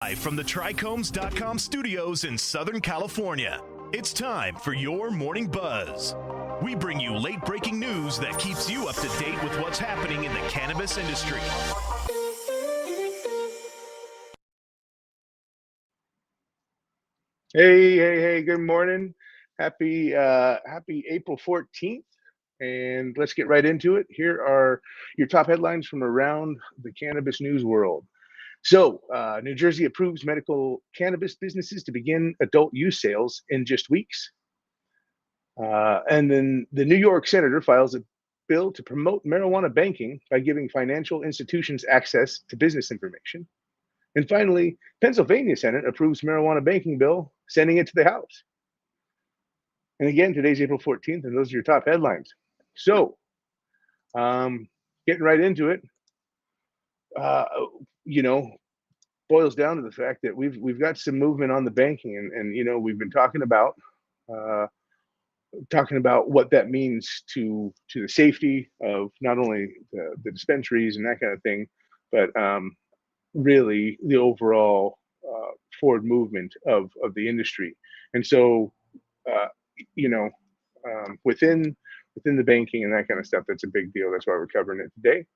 Live from the TRICHOMES.com studios in Southern California, it's time for your Morning Buzz. We bring you late-breaking news that keeps you up to date with what's happening in the cannabis industry. Hey, good morning. Happy April 14th. And let's get right into it. Here are your top headlines from around the cannabis news world. So, New Jersey approves medical cannabis businesses to begin adult use sales in just weeks. And then the New York senator files a bill to promote marijuana banking by giving financial institutions access to business information. And finally, Pennsylvania Senate approves marijuana banking bill, sending it to the House. And again, today's April 14th, and those are your top headlines. So, getting right into it, uh, you know, boils down to the fact that we've got some movement on the banking, and we've been uh, talking about what that means to the safety of not only the dispensaries and that kind of thing, but really the overall forward movement of the industry. And so, uh, you know, within the banking and that kind of stuff, that's a big deal. That's why we're covering it today.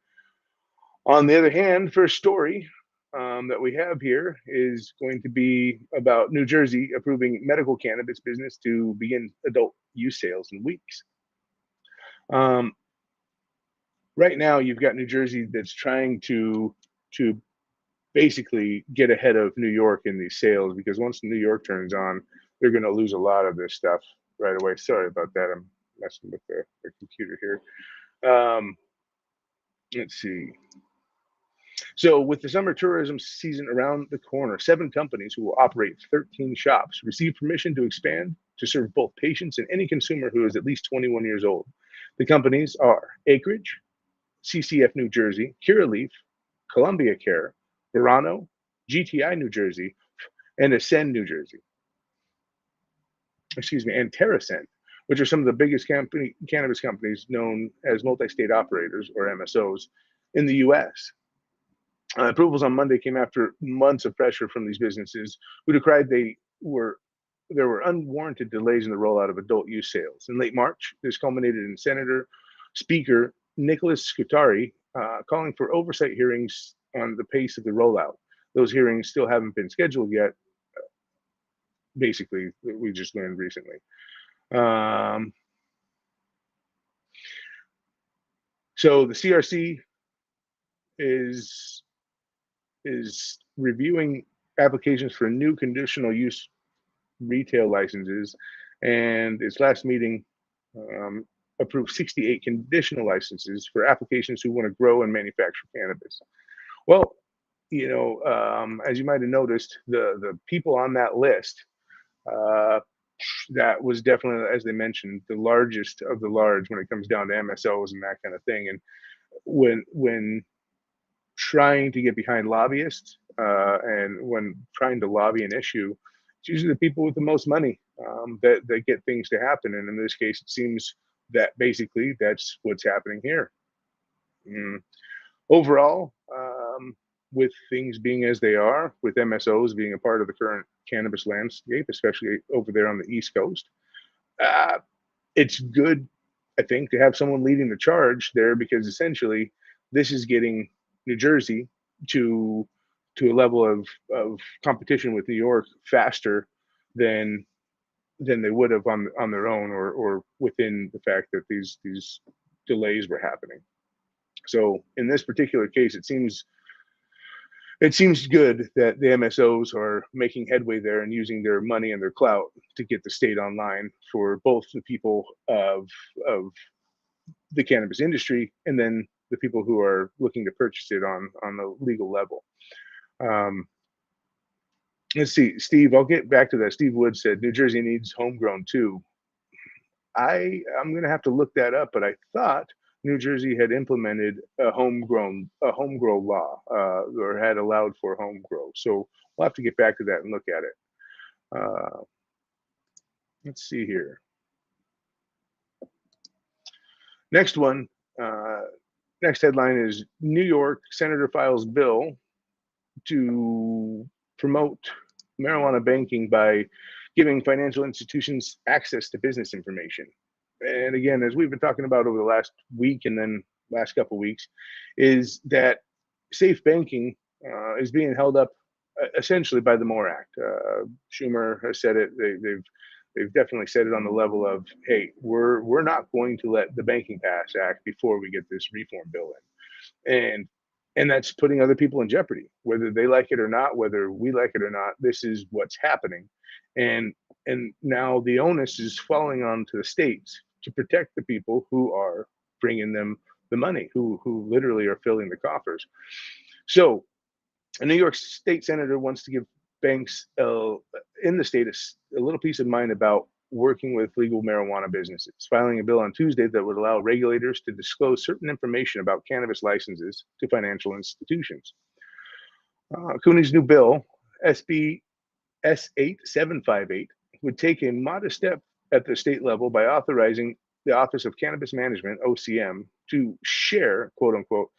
On the other hand, first story that we have here is going to be about New Jersey approving medical cannabis business to begin adult use sales in weeks. Um, right now, you've got New Jersey that's trying to basically get ahead of New York in these sales, because once New York turns on, they're going to lose a lot of this stuff right away. Sorry about that. I'm messing with the computer here. Let's see. So, with the summer tourism season around the corner, 7 companies who will operate 13 shops received permission to expand to serve both patients and any consumer who is at least 21 years old. The companies are Acreage, CCF New Jersey, Curaleaf, Columbia Care, Verano, GTI New Jersey, and Ascend New Jersey. Excuse me, and TerraSend, which are some of the biggest cannabis companies known as multi-state operators, or MSOs, in the U.S. Approvals on Monday came after months of pressure from these businesses who decried there were unwarranted delays in the rollout of adult use sales. In late March, this culminated in Speaker Nicholas Scutari calling for oversight hearings on the pace of the rollout. Those hearings still haven't been scheduled yet. Basically, we just learned recently. So the CRC is reviewing applications for new conditional use retail licenses, and its last meeting approved 68 conditional licenses for applications who want to grow and manufacture cannabis. Well, as you might have noticed, the people on that list, that was definitely, as they mentioned, the largest of the large when it comes down to MSOs and that kind of thing. And when trying to get behind lobbyists, and when trying to lobby an issue, it's usually the people with the most money that get things to happen. And in this case, it seems that basically that's what's happening here. Overall, with things being as they are, with MSOs being a part of the current cannabis landscape, especially over there on the East Coast, it's good, I think, to have someone leading the charge there, because essentially this is getting New Jersey to a level of competition with New York faster than they would have on their own, or within the fact that these delays were happening. So in this particular case, it seems good that the MSOs are making headway there and using their money and their clout to get the state online for both the people of the cannabis industry and then the people who are looking to purchase it on the legal level. Let's see, Steve, I'll get back to that. Steve Wood said New Jersey needs homegrown too. I'm going to have to look that up, but I thought New Jersey had implemented a homegrown law, or had allowed for home grow. So we'll have to get back to that and look at it. Let's see here. Next one. Next headline is New York Senator files bill to promote marijuana banking by giving financial institutions access to business information. And again, as we've been talking about over the last week and then last couple of weeks, is that safe banking is being held up essentially by the MORE Act. Schumer has said it. They've definitely said it on the level of, hey, we're not going to let the Banking Pass Act before we get this reform bill in, and that's putting other people in jeopardy, whether they like it or not, whether we like it or not. This is what's happening, and now the onus is falling onto the states to protect the people who are bringing them the money, who literally are filling the coffers. So a New York state senator wants to give banks in the state a little peace of mind about working with legal marijuana businesses, filing a bill on Tuesday that would allow regulators to disclose certain information about cannabis licenses to financial institutions. Cooney's new bill, SB S8758, would take a modest step at the state level by authorizing the Office of Cannabis Management, OCM, to share, quote unquote,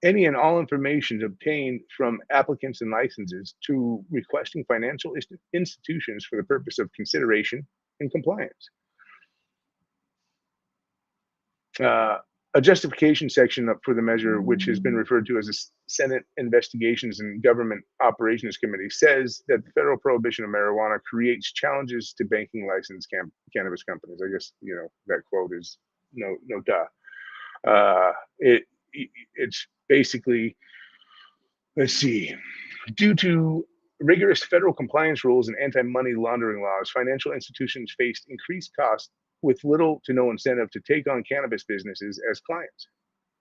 any and all information obtained from applicants and licenses to requesting financial institutions for the purpose of consideration and compliance. A justification section for the measure, which has been referred to as the Senate Investigations and Government Operations Committee, says that the federal prohibition of marijuana creates challenges to banking licensed cannabis companies. I guess, that quote is no duh. It's basically, let's see, due to rigorous federal compliance rules and anti-money laundering laws, financial institutions faced increased costs with little to no incentive to take on cannabis businesses as clients,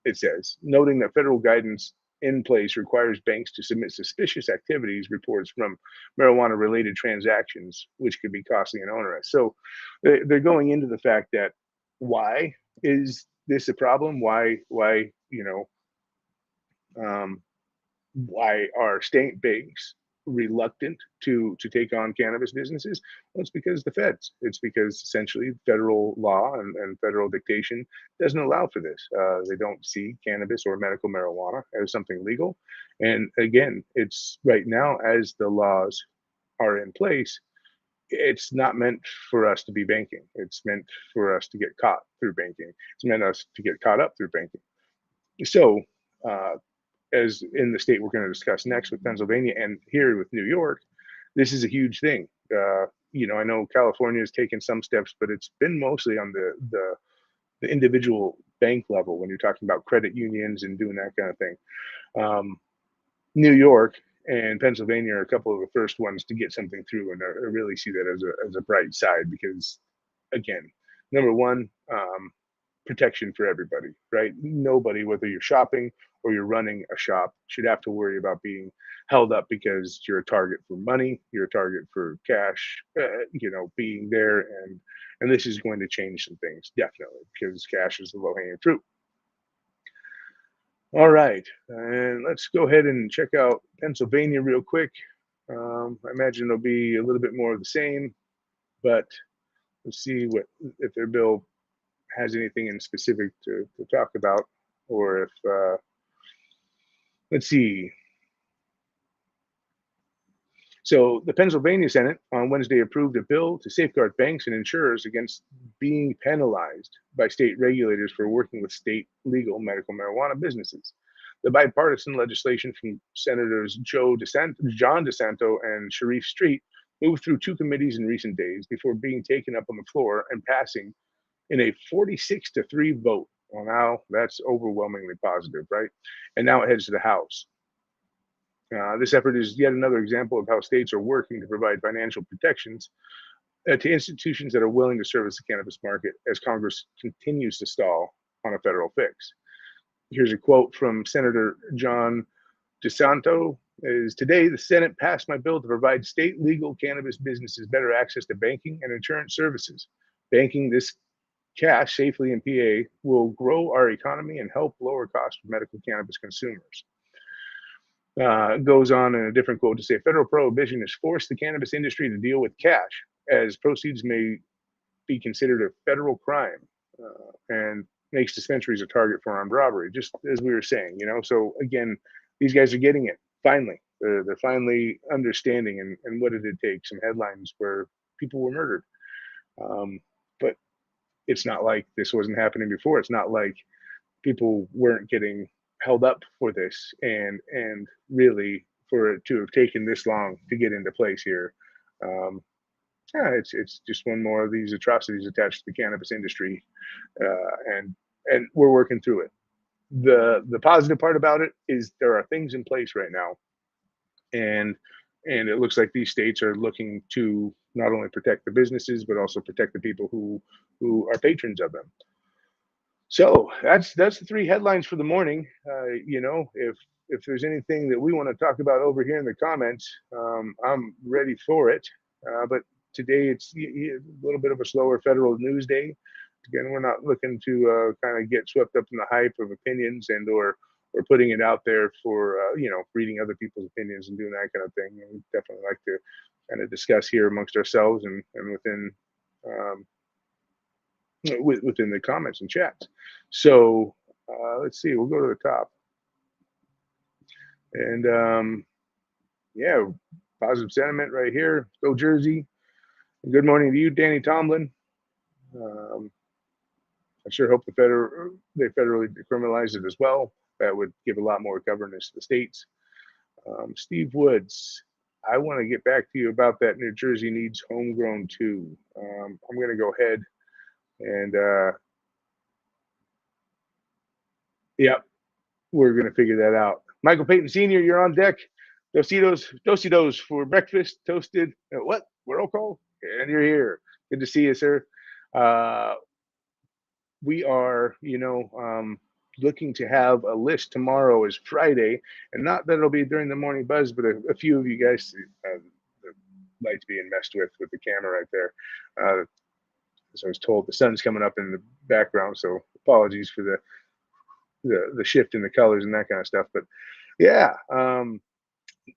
it says, noting that federal guidance in place requires banks to submit suspicious activities reports from marijuana-related transactions, which could be costly and onerous. So they're going into the fact that why is this a problem? Why why are state banks reluctant to take on cannabis businesses? Well, it's because the feds. It's because essentially federal law and federal dictation doesn't allow for this. They don't see cannabis or medical marijuana as something legal. And again, it's right now, as the laws are in place, it's not meant for us to be banking. It's meant for us to get caught through banking. It's meant us to get caught up through banking. So as in the state we're going to discuss next with Pennsylvania and here with New York, this is a huge thing. I know California has taken some steps, but it's been mostly on the individual bank level when you're talking about credit unions and doing that kind of thing. New York and Pennsylvania are a couple of the first ones to get something through, and I really see that as a bright side because, again, number one, protection for everybody, right? Nobody, whether you're shopping or you're running a shop, should have to worry about being held up because you're a target for money, you're a target for cash, being there, and this is going to change some things definitely because cash is the low-hanging fruit. All right, and let's go ahead and check out Pennsylvania real quick. I imagine it'll be a little bit more of the same, but let's see if their bill has anything in specific to talk about, or if, let's see. So the Pennsylvania Senate on Wednesday approved a bill to safeguard banks and insurers against being penalized by state regulators for working with state legal medical marijuana businesses. The bipartisan legislation from Senators John DeSanto and Sharif Street moved through two committees in recent days before being taken up on the floor and passing in a 46-3 vote. Well, now that's overwhelmingly positive, right? And now it heads to the House. This effort is yet another example of how states are working to provide financial protections to institutions that are willing to service the cannabis market as Congress continues to stall on a federal fix. Here's a quote from Senator John DeSanto. Today, the Senate passed my bill to provide state legal cannabis businesses better access to banking and insurance services. Banking this cash safely in PA will grow our economy and help lower costs for medical cannabis consumers. Goes on in a different quote to say, federal prohibition has forced the cannabis industry to deal with cash, as proceeds may be considered a federal crime, and makes dispensaries a target for armed robbery, just as we were saying, So again, these guys are getting it, finally. They're finally understanding, and what did it take? Some headlines where people were murdered. But it's not like this wasn't happening before. It's not like people weren't getting held up for this, and really for it to have taken this long to get into place here. Um, yeah, it's just one more of these atrocities attached to the cannabis industry, and we're working through it. The positive part about it is there are things in place right now, and it looks like these states are looking to not only protect the businesses but also protect the people who are patrons of them. So that's the three headlines for the morning. If there's anything that we want to talk about over here in the comments, I'm ready for it. But today it's a little bit of a slower federal news day. Again, we're not looking to kind of get swept up in the hype of opinions and or putting it out there for reading other people's opinions and doing that kind of thing. And we definitely like to kind of discuss here amongst ourselves and within um, within the comments and chats. So let's see, we'll go to the top. And yeah, positive sentiment right here. Go Jersey. Good morning to you, Danny Tomlin. I sure hope they federally decriminalize it as well. That would give a lot more governance to the states. Steve Woods, I want to get back to you about that. New Jersey needs homegrown too. I'm going to go ahead and yeah, we're going to figure that out. Michael Payton Sr., you're on deck. Dositos for breakfast, toasted. What? Roll call? And you're here. Good to see you, sir. We are, looking to have a list tomorrow is Friday, and not that it'll be during the morning buzz, but a few of you guys, the lights being messed with the camera right there. As I was told, the sun's coming up in the background, so apologies for the shift in the colors and that kind of stuff. But yeah,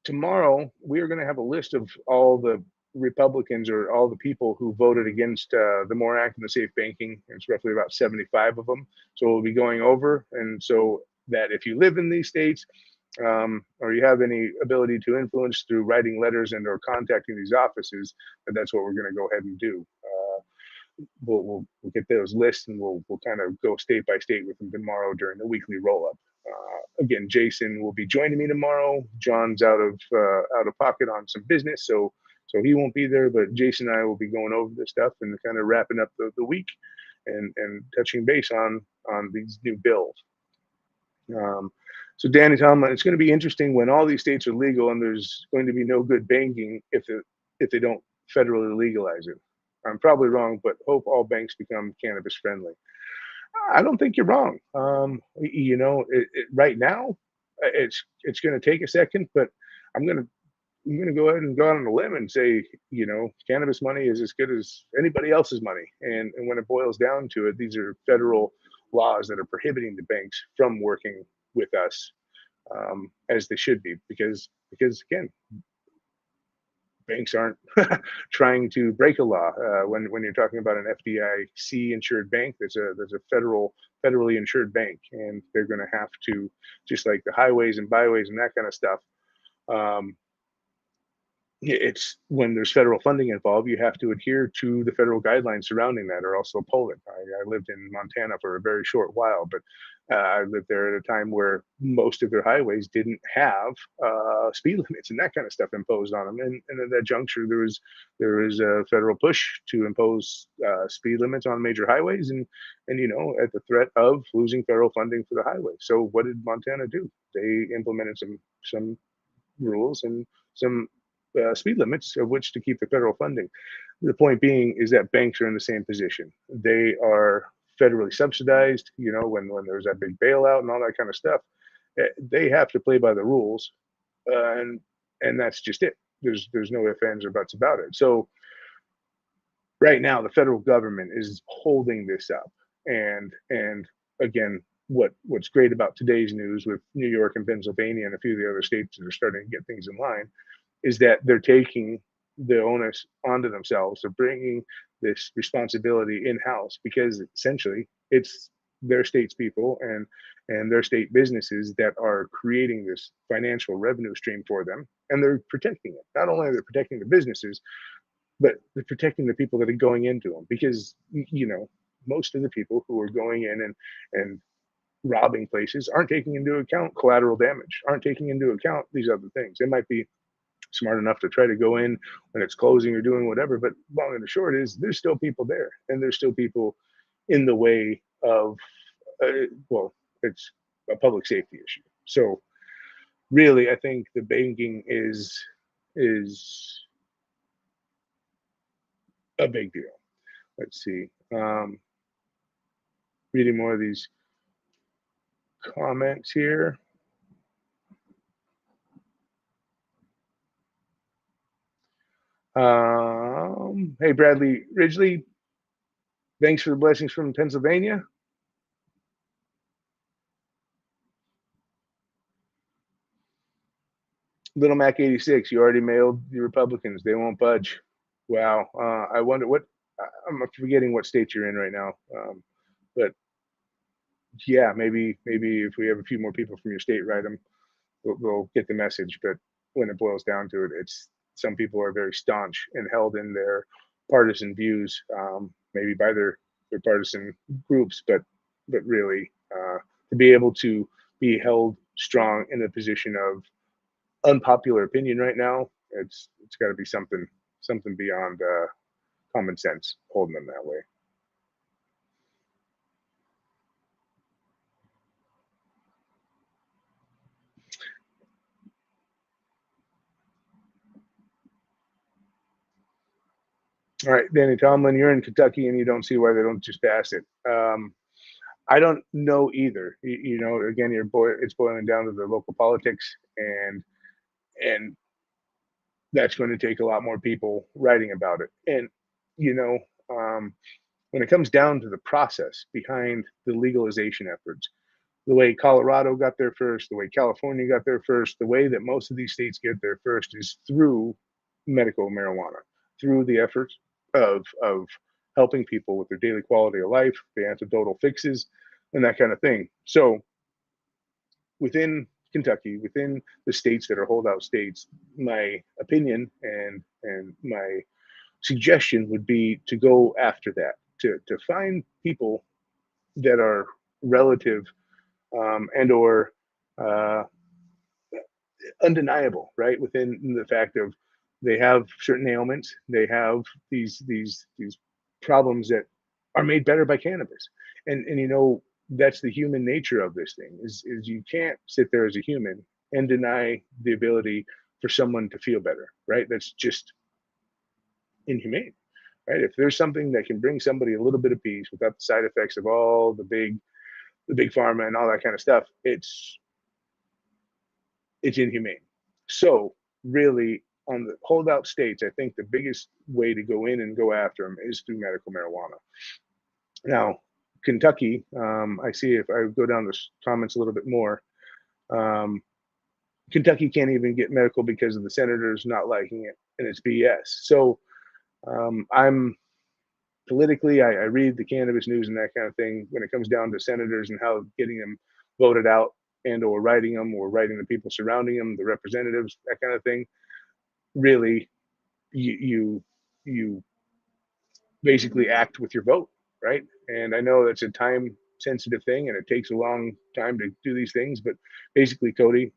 tomorrow we are going to have a list of all the Republicans or all the people who voted against the MORE Act and the safe banking. It's roughly about 75 of them. So we'll be going over, and so that if you live in these states or you have any ability to influence through writing letters and or contacting these offices, then that's what we're going to go ahead and do. We'll get those lists, and we'll kind of go state by state with them tomorrow during the weekly roll up. Again, Jason will be joining me tomorrow. John's out of pocket on some business, so he won't be there. But Jason and I will be going over this stuff and kind of wrapping up the week and touching base on these new bills. So Danny Tomlin, it's going to be interesting when all these states are legal and there's going to be no good banking if they don't federally legalize it. I'm probably wrong, but hope all banks become cannabis friendly. I don't think you're wrong. Right now, it's going to take a second, but I'm going to go ahead and go out on a limb and say, cannabis money is as good as anybody else's money. And when it boils down to it, these are federal laws that are prohibiting the banks from working with us as they should be, because again, banks aren't trying to break a law. When you're talking about an FDIC insured bank, there's a federally insured bank, and they're going to have to, just like the highways and byways and that kind of stuff. It's when there's federal funding involved, you have to adhere to the federal guidelines surrounding that, or else they'll pull it. I lived in Montana for a very short while, but I lived there at a time where most of their highways didn't have speed limits and that kind of stuff imposed on them. And at that juncture, there was a federal push to impose speed limits on major highways, and at the threat of losing federal funding for the highway. So what did Montana do? They implemented some rules and some speed limits of which to keep the federal funding. The point being is that banks are in the same position. They are federally subsidized, when there's that big bailout and all that kind of stuff. They have to play by the rules, and that's just it. There's no ifs, ands, or buts about it. So right now, the federal government is holding this up, and again, what's great about today's news with New York and Pennsylvania and a few of the other states that are starting to get things in line is that they're taking the onus onto themselves of bringing this responsibility in-house, because essentially it's their state's people and their state businesses that are creating this financial revenue stream for them, and they're protecting it. Not only are they protecting the businesses, but they're protecting the people that are going into them, because most of the people who are going in and robbing places aren't taking into account collateral damage, aren't taking into account these other things. They might be smart enough to try to go in when it's closing or doing whatever, but long and the short is there's still people there, and there's still people in the way of well, it's a public safety issue. So really, I think the banking is a big deal. Let's see. Reading more of these comments here. Hey, Bradley Ridgely, thanks for the blessings from Pennsylvania. Little Mac 86, you already mailed the Republicans. They won't budge. Wow. I wonder what, I'm forgetting what state you're in right now. But yeah, maybe if we have a few more people from your state write them, we'll get the message. But when it boils down to it, it's some people are very staunch and held in their partisan views, maybe by their partisan groups, but really to be able to be held strong in a position of unpopular opinion right now, it's got to be something beyond common sense holding them that way. All right, Danny Tomlin, you're in Kentucky and you don't see why they don't just pass it. I don't know either. Again, it's boiling down to the local politics, and that's going to take a lot more people writing about it. And when it comes down to the process behind the legalization efforts, the way Colorado got there first, the way California got there first, the way that most of these states get there first is through medical marijuana, through the efforts of helping people with their daily quality of life, the antidotal fixes, and that kind of thing. So within Kentucky, within the states that are holdout states, my opinion and my suggestion would be to go after that, to find people that are relative and or uh, undeniable, right? Within the fact of they have certain ailments, they have these problems that are made better by cannabis, and that's the human nature of this thing. Is you can't sit there as a human and deny the ability for someone to feel better, right? That's just inhumane, right? If there's something that can bring somebody a little bit of peace without the side effects of all the big pharma and all that kind of stuff, it's inhumane. So really, on the holdout states, I think the biggest way to go in and go after them is through medical marijuana. Now, Kentucky, I see if I go down the comments a little bit more, Kentucky can't even get medical because of the senators not liking it, and it's BS. So I'm politically, I read the cannabis news and that kind of thing. When it comes down to senators and how getting them voted out and or writing them or writing the people surrounding them, the representatives, that kind of thing, really, you basically act with your vote, right? And I know that's a time sensitive thing and it takes a long time to do these things, but basically, Cody,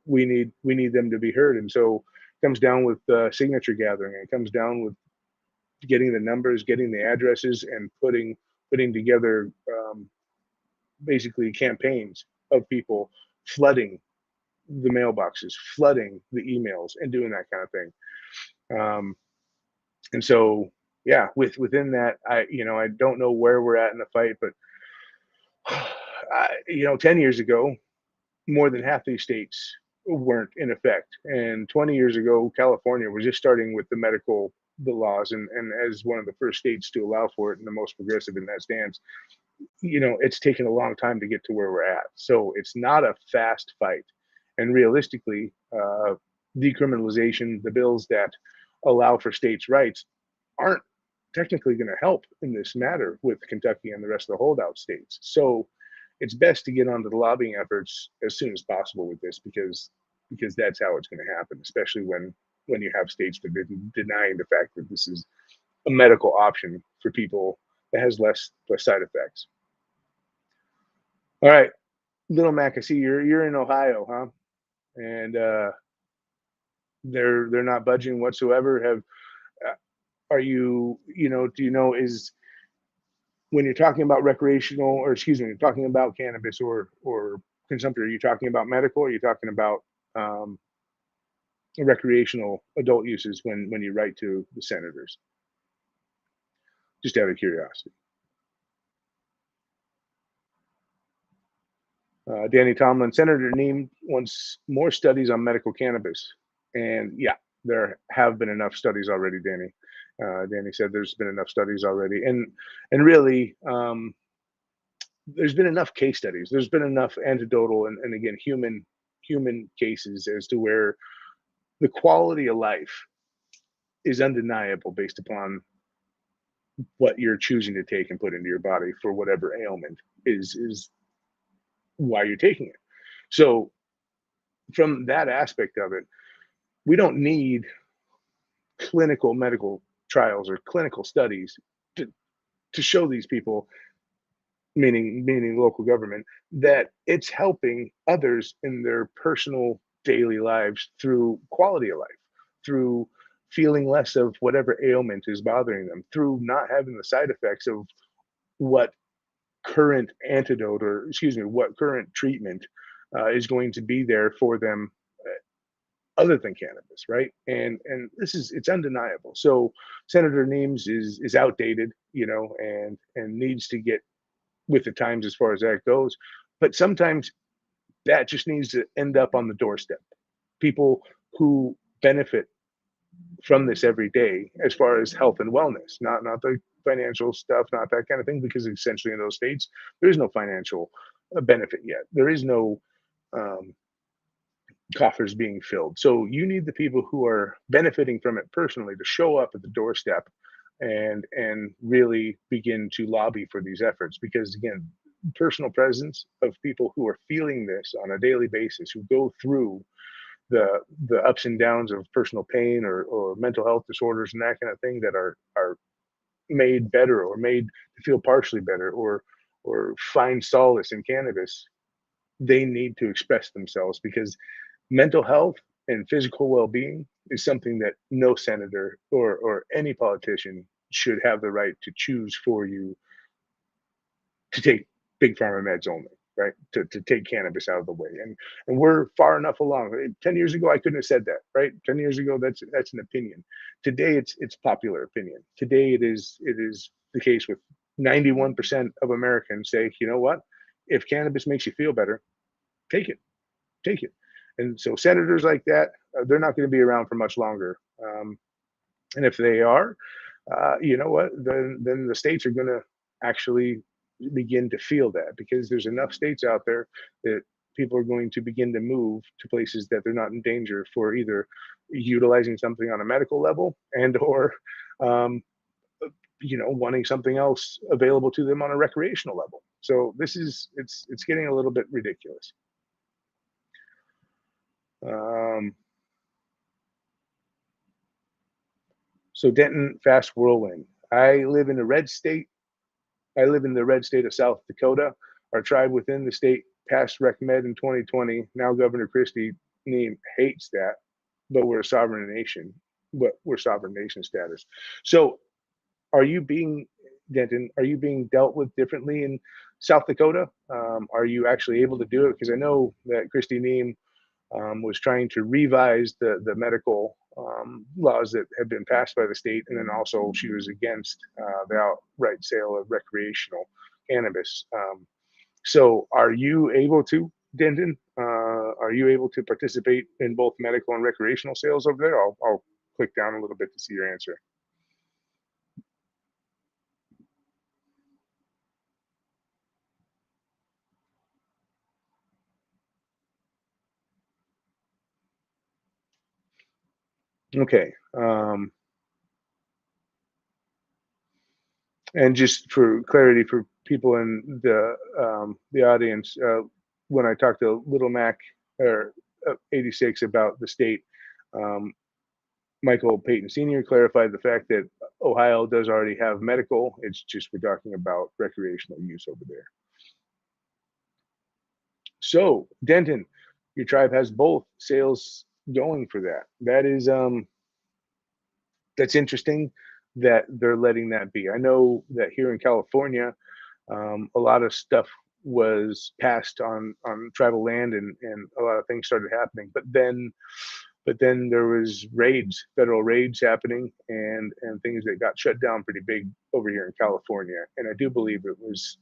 we need them to be heard. And so it comes down with signature gathering, and it comes down with getting the numbers, getting the addresses, and putting together basically campaigns of people flooding the mailboxes, flooding the emails, and doing that kind of thing. And so, yeah, within that, I don't know where we're at in the fight, but 10 years ago, more than half these states weren't in effect, and 20 years ago, California was just starting with the laws, and as one of the first states to allow for it and the most progressive in that stance. It's taken a long time to get to where we're at. So it's not a fast fight. And realistically, decriminalization, the bills that allow for states' rights, aren't technically going to help in this matter with Kentucky and the rest of the holdout states. So it's best to get onto the lobbying efforts as soon as possible with this, because that's how it's going to happen, especially when you have states that are denying the fact that this is a medical option for people that has less side effects. All right, Little Mac, I see you're in Ohio, huh? And they're not budging whatsoever. Have are you, do you know, is when you're talking about recreational, or excuse me, you're talking about cannabis or consumption, are you talking about medical, or are you talking about um, recreational adult uses when you write to the senators? Just out of curiosity. Danny Tomlin, Senator Neem wants more studies on medical cannabis. And yeah, there have been enough studies already, Danny. Danny said there's been enough studies already. And really, there's been enough case studies. There's been enough anecdotal and again, human cases as to where the quality of life is undeniable based upon what you're choosing to take and put into your body for whatever ailment is why you're taking it. So from that aspect of it, we don't need clinical medical trials or clinical studies to, to show these people, meaning local government, that it's helping others in their personal daily lives through quality of life, through feeling less of whatever ailment is bothering them, through not having the side effects of what current antidote, or excuse me, what current treatment is going to be there for them other than cannabis, right? And this is, it's undeniable. So Senator Neems is outdated, and needs to get with the times as far as that goes. But sometimes that just needs to end up on the doorstep. People who benefit from this every day, as far as health and wellness, not the financial stuff, not that kind of thing, because essentially in those states there is no financial benefit yet. There is no um, coffers being filled. So you need the people who are benefiting from it personally to show up at the doorstep and really begin to lobby for these efforts, because again, personal presence of people who are feeling this on a daily basis, who go through the ups and downs of personal pain or mental health disorders and that kind of thing, that are made better or made to feel partially better or find solace in cannabis. They need to express themselves, because mental health and physical well-being is something that no senator or any politician should have the right to choose for you to take big pharma meds only, right? To take cannabis out of the way. And we're far enough along. 10 years ago, I couldn't have said that, right? 10 years ago, that's an opinion. Today, it's popular opinion. Today, it is the case with 91% of Americans say, you know what? If cannabis makes you feel better, take it, take it. And so senators like that, they're not going to be around for much longer. And if they are, you know what? Then the states are going to actually begin to feel that, because there's enough states out there that people are going to begin to move to places that they're not in danger for either utilizing something on a medical level and or um, wanting something else available to them on a recreational level. So this is, it's getting a little bit ridiculous. Um, so Denton, fast whirlwind. I live in the red state. I live in the red state of South Dakota. Our tribe within the state passed Rec Med in 2020. Now Governor Christie Neem hates that, but we're a sovereign nation. But we're sovereign nation status. So, are you being, Denton? Are you being dealt with differently in South Dakota? Are you actually able to do it? Because I know that Christie Neem was trying to revise the medical laws that had been passed by the state, and then also she was against the outright sale of recreational cannabis. So, are you able to, Denton? Are you able to participate in both medical and recreational sales over there? I'll click down a little bit to see your answer. Okay. And just for clarity for people in the audience, when I talked to Little Mac or 86 about the state, um, Michael Payton Sr. clarified the fact that Ohio does already have medical. It's just we're talking about recreational use over there. So, Denton, your tribe has both sales going for that. That is that's interesting that they're letting that be. I know that here in California, a lot of stuff was passed on tribal land, and a lot of things started happening. But then there was raids, federal raids happening, and things that got shut down pretty big over here in California. And I do believe it was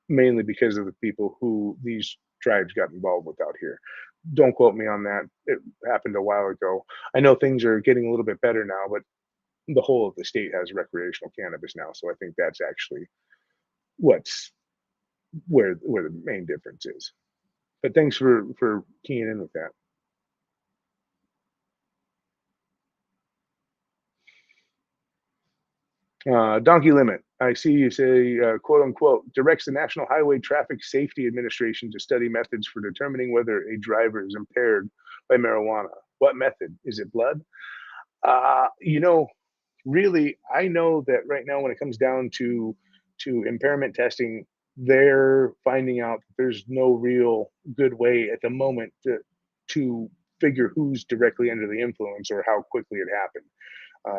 mainly because of the people who these tribes got involved with out here. Don't quote me on that. It happened a while ago. I know things are getting a little bit better now, but the whole of the state has recreational cannabis now. So I think that's actually what's where the main difference is. But thanks for keying in with that. Donkey limit. I see you say, quote unquote, directs the National Highway Traffic Safety Administration to study methods for determining whether a driver is impaired by marijuana. What method? Is it blood? You know, really, I know that right now when it comes down to impairment testing, they're finding out that there's no real good way at the moment to figure who's directly under the influence or how quickly it happened.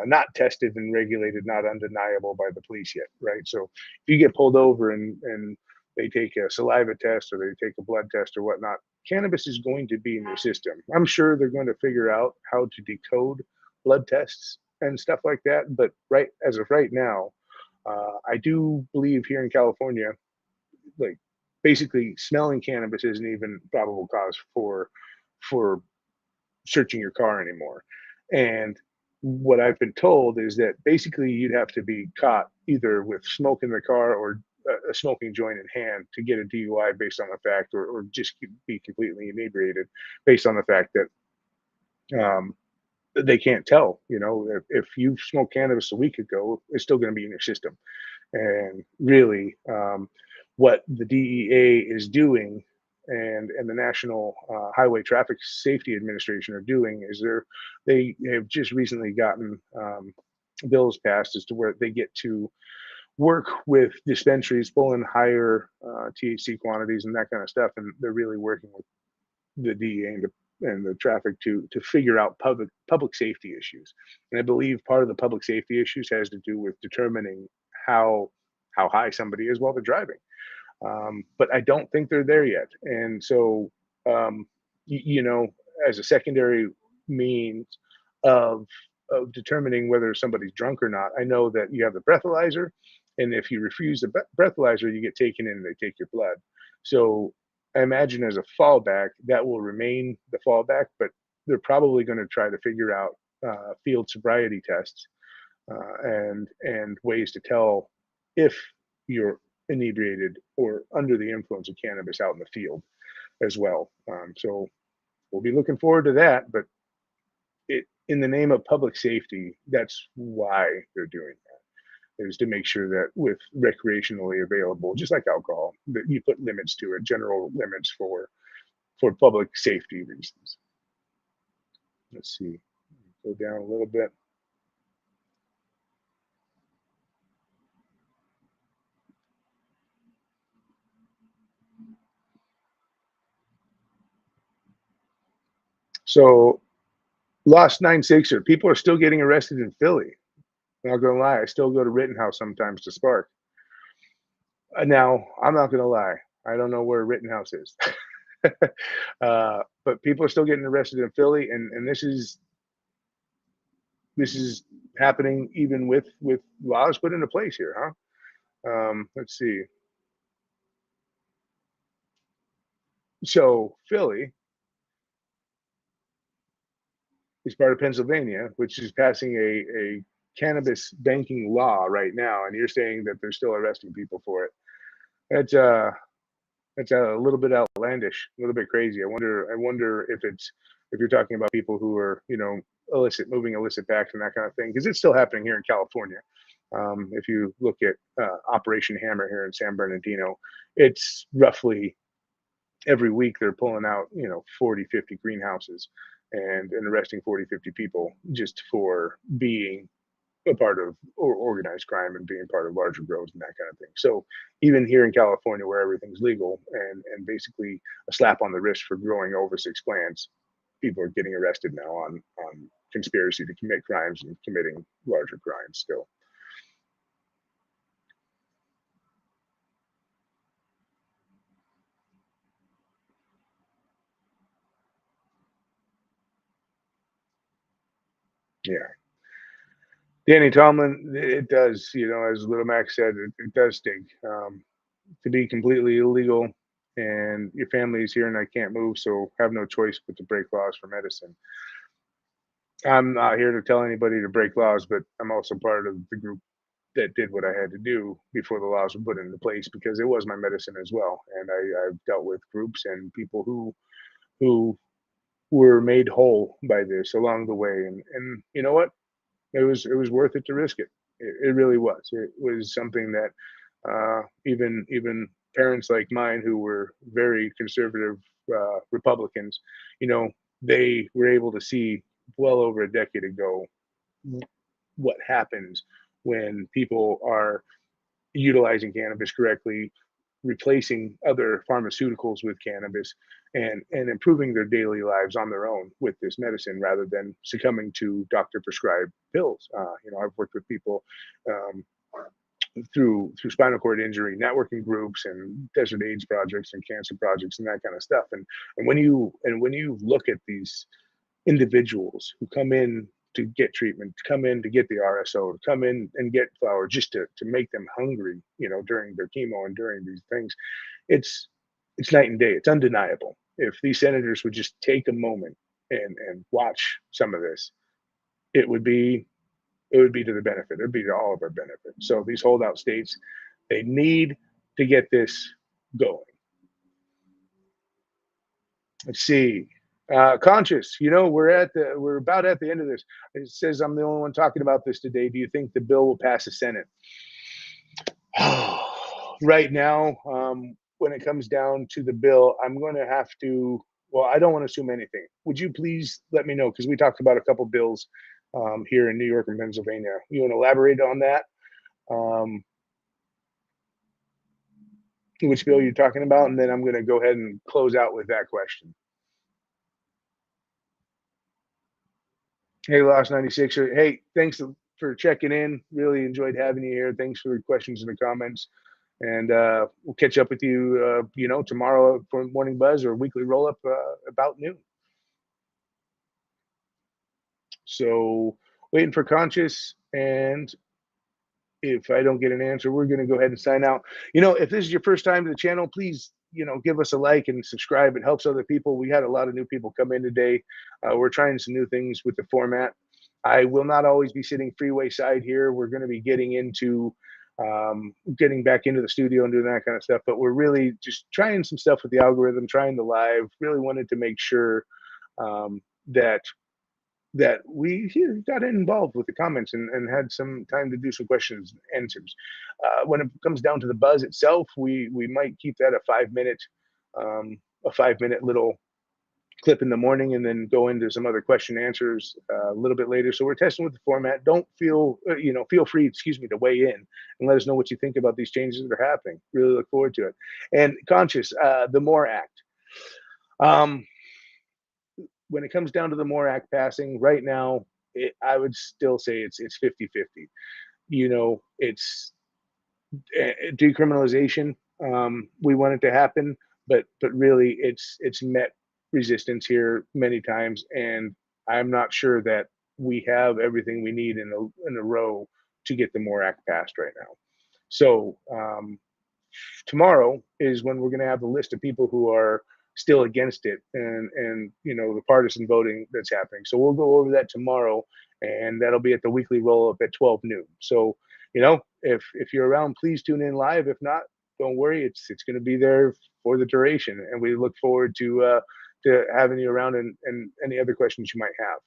Not tested and regulated, not undeniable by the police yet, right? So if you get pulled over and they take a saliva test or they take a blood test or whatnot, cannabis is going to be in your system. I'm sure they're going to figure out how to decode blood tests and stuff like that. But right as of right now, I do believe here in California, like basically smelling cannabis isn't even probable cause for searching your car anymore. And what I've been told is that basically you'd have to be caught either with smoke in the car or a smoking joint in hand to get a DUI based on the fact, or just be completely inebriated based on the fact that they can't tell. You know, if you smoked cannabis a week ago, it's still going to be in your system. And really, what the DEA is doing and the National Highway Traffic Safety Administration are doing is they have just recently gotten bills passed as to where they get to work with dispensaries pulling higher THC quantities and that kind of stuff, and they're really working with the DEA and the traffic to figure out public safety issues. And I believe part of the public safety issues has to do with determining how how high somebody is while they're driving. But I don't think they're there yet. And so, um, you know, as a secondary means of determining whether somebody's drunk or not, I know that you have the breathalyzer, and if you refuse the breathalyzer, you get taken in and they take your blood. So I imagine as a fallback, that will remain the fallback, but they're probably going to try to figure out field sobriety tests and ways to tell if you're inebriated or under the influence of cannabis out in the field as well. So we'll be looking forward to that. But it, in the name of public safety, that's why they're doing that, is to make sure that with recreationally available, just like alcohol, that you put limits to it, general limits for public safety reasons. Let's see, go down a little bit. So lost 9-6er. People are still getting arrested in Philly. Not gonna lie, I still go to Rittenhouse sometimes to spark. Now, I'm not gonna lie, I don't know where Rittenhouse is, but people are still getting arrested in Philly, and this is happening even with laws put into place here, huh? Let's see. So Philly is part of Pennsylvania, which is passing a cannabis banking law right now, and you're saying that they're still arresting people for it. That's That's a little bit outlandish, a little bit crazy. I wonder if it's if you're talking about people who are, moving illicit packs and that kind of thing, because it's still happening here in California. If you look at Operation Hammer here in San Bernardino, it's roughly every week they're pulling out, 40, 50 greenhouses and arresting 40, 50 people just for being a part of organized crime and being part of larger grows and that kind of thing. So even here in California, where everything's legal and basically a slap on the wrist for growing over 6 plants, people are getting arrested now on conspiracy to commit crimes and committing larger crimes still. Yeah. Danny Tomlin, it does, as Little Mac said, it does stink. To be completely illegal and your family is here and I can't move, so have no choice but to break laws for medicine. I'm not here to tell anybody to break laws, but I'm also part of the group that did what I had to do before the laws were put into place because it was my medicine as well. And I've dealt with groups and people who were made whole by this along the way. And you know what? It was worth it to risk it. It really was. It was something that even parents like mine who were very conservative Republicans, you know, they were able to see well over a decade ago what happens when people are utilizing cannabis correctly, replacing other pharmaceuticals with cannabis, and improving their daily lives on their own with this medicine rather than succumbing to doctor prescribed pills. I've worked with people um, through spinal cord injury networking groups and desert AIDS projects and cancer projects and that kind of stuff. And when you look at these individuals who come in to get treatment, to come in to get the RSO, to come in and get flower just to make them hungry, during their chemo and during these things, it's it's night and day. It's undeniable. If these senators would just take a moment and watch some of this, it would be it would be to the benefit. It would be to all of our benefit. So these holdout states, they need to get this going. Let's see. Conscious, we're about at the end of this. It says I'm the only one talking about this today. Do you think the bill will pass the Senate? Right now, when it comes down to the bill, I'm going to have to. Well, I don't want to assume anything. Would you please let me know? Because we talked about a couple bills here in New York and Pennsylvania. You want to elaborate on that? Um, which bill you're talking about, and then I'm going to go ahead and close out with that question. Hey, Lost 96. Hey, thanks for checking in. Really enjoyed having you here. Thanks for the questions and the comments. And we'll catch up with you, tomorrow for Morning Buzz or weekly roll up about noon. So waiting for Conscious. And if I don't get an answer, we're going to go ahead and sign out. If this is your first time to the channel, please, give us a like and subscribe. It helps other people. We had a lot of new people come in today. We're trying some new things with the format. I will not always be sitting freeway side here. We're going to be getting back into the studio and doing that kind of stuff. But we're really just trying some stuff with the algorithm, trying the live. Really wanted to make sure that we got involved with the comments and had some time to do some questions and answers. When it comes down to the buzz itself, we might keep that a 5 minute little clip in the morning and then go into some other question and answers a little bit later. So we're testing with the format. Don't feel free, to weigh in and let us know what you think about these changes that are happening. Really look forward to it. And Conscious, the MORE Act. When it comes down to the MORE Act passing right now, I would still say it's 50-50. It's decriminalization. We want it to happen, but really it's met resistance here many times, and I'm not sure that we have everything we need in a row to get the MORE Act passed right now. So tomorrow is when we're going to have the list of people who are still against it and the partisan voting that's happening. So we'll go over that tomorrow, and that'll be at the weekly roll up at 12 noon. So if you're around, please tune in live. If not, don't worry, it's going to be there for the duration, and we look forward to having you around and any other questions you might have.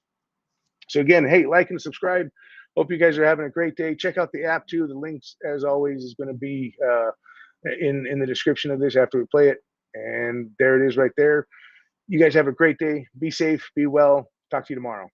So again, hey, like and subscribe. Hope you guys are having a great day. Check out the app too. The links, as always, is going to be in the description of this after we play it. And there it is right there. You guys have a great day. Be safe. Be well. Talk to you tomorrow.